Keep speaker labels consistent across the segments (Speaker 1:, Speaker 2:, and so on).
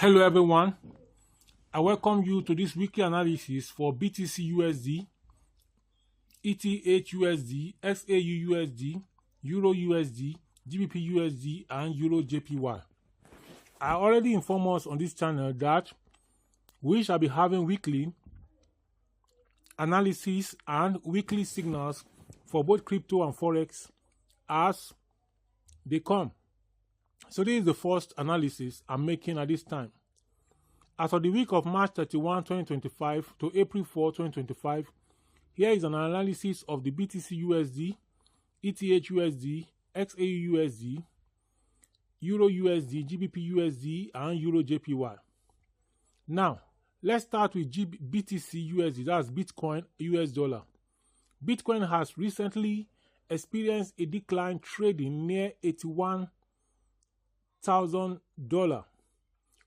Speaker 1: Hello everyone, I welcome you to this weekly analysis for BTC USD, ETH USD, XAU USD, Euro USD, GBP USD, and Euro JPY. I already informed us on this channel that we shall be having weekly analysis and weekly signals for both crypto and Forex as they come. So this is the first analysis I'm making at this time. As of the week of March 31, 2025 to April 4, 2025, here is an analysis of the BTC USD, ETH USD, XAU USD, Euro USD, GBP USD, and Euro JPY. Now, let's start with BTC USD, that's Bitcoin US dollar. Bitcoin has recently experienced a decline trading near $81,000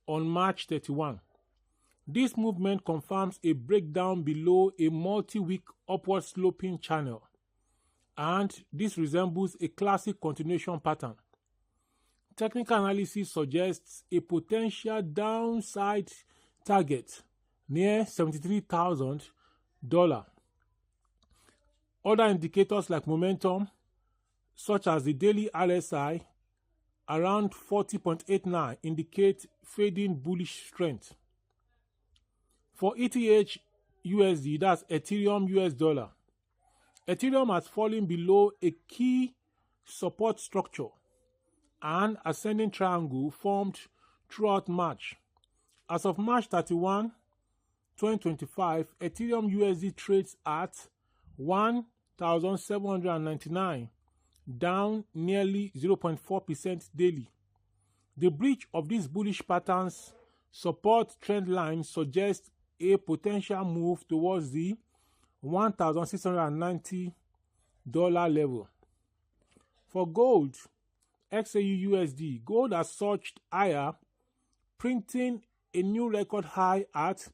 Speaker 1: on March 31. This movement confirms a breakdown below a multi-week upward sloping channel, and this resembles a classic continuation pattern. Technical analysis suggests a potential downside target near $73,000. Other indicators like momentum, such as the daily RSI around 40.89, indicate fading bullish strength. For ETH USD, that's Ethereum US dollar, Ethereum has fallen below a key support structure and ascending triangle formed throughout March. As of March 31, 2025, Ethereum USD trades at 1,799, down nearly 0.4% daily. The breach of these bullish patterns support trend line suggests a potential move towards the $1,690 level. For gold, XAU USD, gold has surged higher, printing a new record high at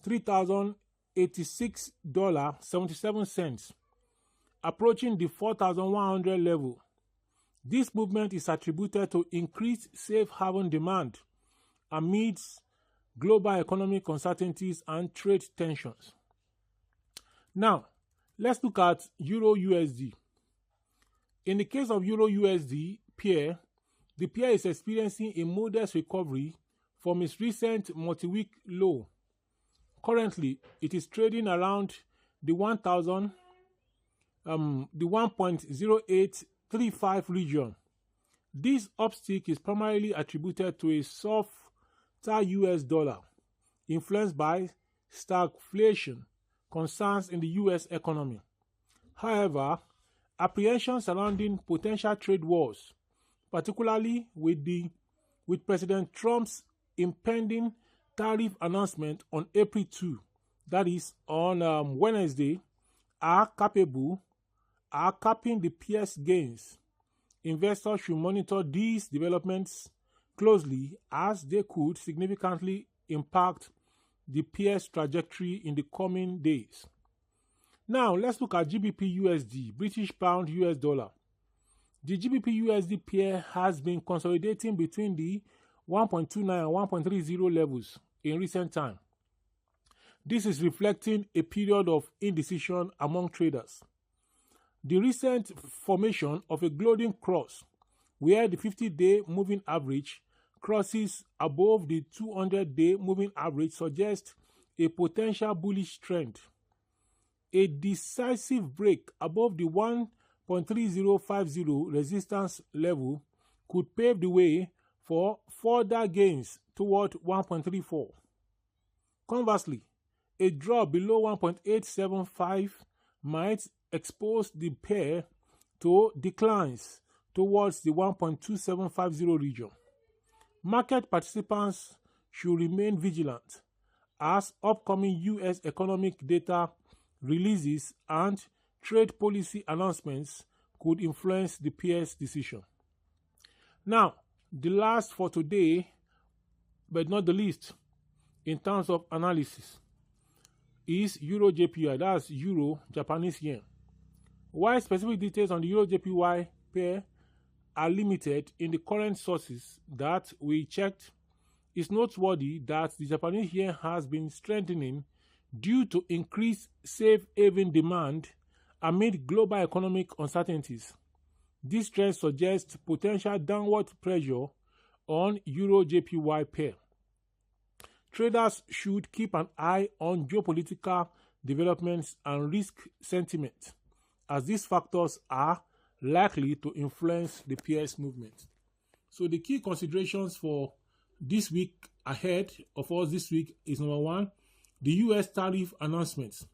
Speaker 1: $3,086.77, approaching the 4,100 level. This movement is attributed to increased safe haven demand amidst global economic uncertainties and trade tensions. Now, let's look at Euro USD. In the case of Euro USD pair, the pair is experiencing a modest recovery from its recent multi-week low. Currently, it is trading around the 1.0835 region. This upstick is primarily attributed to a softer US dollar, influenced by stagflation concerns in the US economy. However, apprehensions surrounding potential trade wars, particularly with President Trump's impending tariff announcement on April 2, that is on Wednesday, are capping the pair's gains. Investors should monitor these developments closely as they could significantly impact the pair's trajectory in the coming days. Now, let's look at GBP USD, British Pound US dollar. The GBP USD pair has been consolidating between the 1.29 and 1.30 levels in recent time. This is reflecting a period of indecision among traders. The recent formation of a gliding cross, where the 50-day moving average crosses above the 200-day moving average, suggests a potential bullish trend. A decisive break above the 1.3050 resistance level could pave the way for further gains toward 1.34. Conversely, a drop below 1.875 might expose the pair to declines towards the 1.2750 region. Market participants should remain vigilant as upcoming US economic data releases and trade policy announcements could influence the pair's decision. Now, the last for today, but not the least, in terms of analysis, is Euro JPY, that's Euro Japanese Yen. While specific details on the Euro JPY pair are limited in the current sources that we checked, It's noteworthy that the Japanese yen has been strengthening due to increased safe haven demand amid global economic uncertainties. This trend suggests potential downward pressure on Euro JPY pair. Traders should keep an eye on geopolitical developments and risk sentiment, as these factors are likely to influence the pair's movement. So the key considerations for this week ahead of us this week is number one, the US tariff announcements,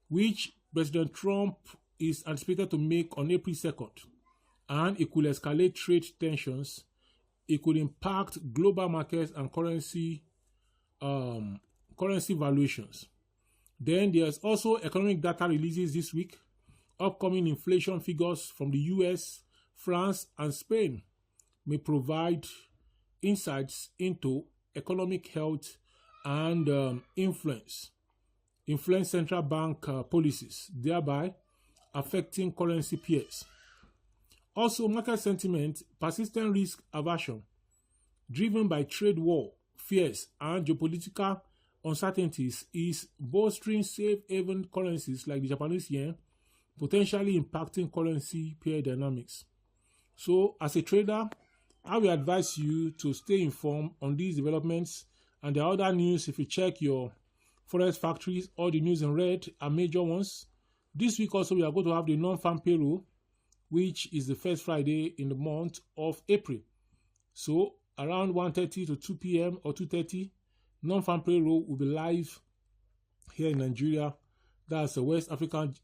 Speaker 1: which President Trump is anticipated to make on April 2nd, and it could escalate trade tensions. It could impact global markets and currency valuations. Then there's also economic data releases this week, upcoming inflation figures from the US, France, and Spain may provide insights into economic health and influence central bank policies, thereby affecting currency pairs. Also, market sentiment, persistent risk aversion, driven by trade war fears and geopolitical uncertainties, is bolstering safe haven currencies like the Japanese yen, potentially impacting currency pair dynamics. So, as a trader, I will advise you to stay informed on these developments and the other news. If you check your Forex factories, all the news in red are major ones. This week also, we are going to have the non-farm payroll, which is the first Friday in the month of April. So around 1:30 to 2 p.m. or 2:30, non-farm payroll will be live here in Nigeria. That's a West African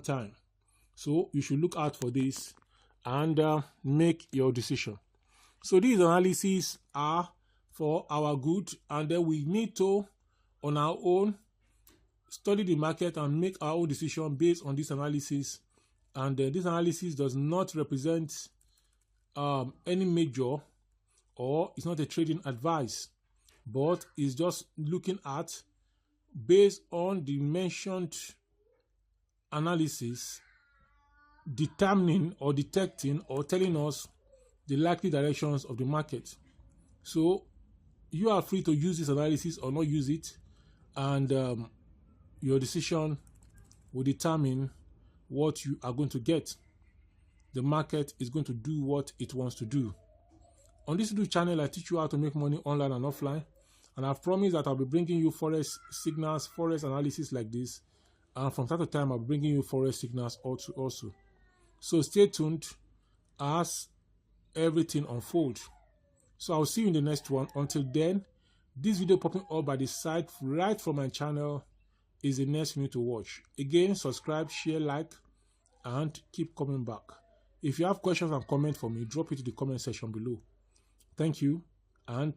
Speaker 1: time. So you should look out for this and make your decision. So these analyses are for our good, and then we need to, on our own, study the market and make our own decision based on this analysis. And this analysis does not represent any major, or it's not a trading advice, but it's just looking at, based on the mentioned analysis, determining or detecting or telling us the likely directions of the market. So you are free to use this analysis or not use it, and your decision will determine what you are going to get. The market is going to do what it wants to do. On this YouTube channel, I teach you how to make money online and offline, and I've promised that I'll be bringing you Forex signals, Forex analysis like this, and from time to time I'll be bringing you Forex signals also. So stay tuned as everything unfolds. So I'll see you in the next one. Until then, this video popping up by the side right from my channel is the next you need to watch. Again, subscribe, share, like, and keep coming back. If you have questions and comments for me, drop it in the comment section below. Thank you, and